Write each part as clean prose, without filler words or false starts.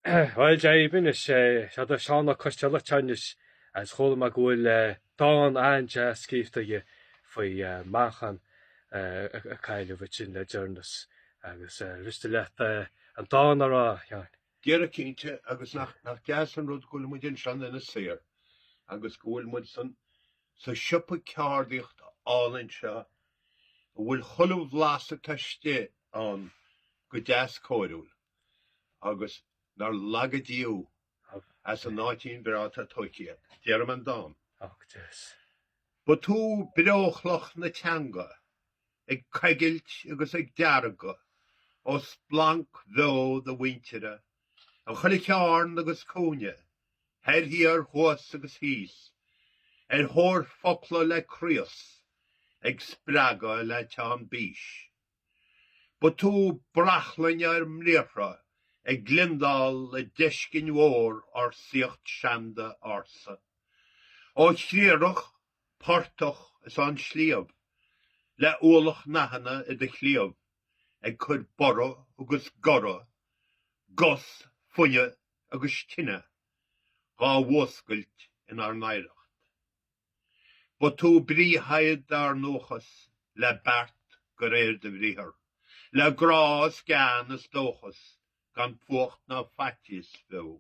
Well, Jabin is had a Sean Costello Chinese as Holma will Dawn and Skifta ye for Machan a kind of in the journals. Agus Ristelet and Dawn are Gera cínte agus nach deasan rud gúil mu din sean ina séir agus gúil mu san sa sipa ceardíocht álainn seo bhfuil cholamh lása taiste an go deas cóirúil agus nar lagadíú as an 19 beráta toiciad dearm an dám. Ba tú breochlach na teanga ag caigilt agus ag dearaga os blanc dó the wintere an chuile cearn agus cóne her hir huas agus hís thór focla le crios ag spraga le tean bís. Ba tú brachlainn ar mléfra ag glindal le deiscin mhór ar siocht seanda arsa. Ó chríoch pártach is an slíomh le úlach nachana I de chliomh ag chud borra agus gorra gos funne agus tinne gá bhuascailt in ar naireacht. Ba tú brí haiad ar nóchas le bart go réir de bhríthar le grás gan is dóchas gan fuacht na fatis bhew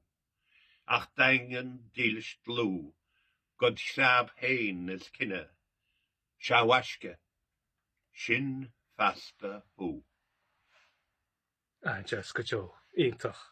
ach daingan dílis glú god sab hain is kinne shawaske sin fasta hú. Just go Joe, Eintach.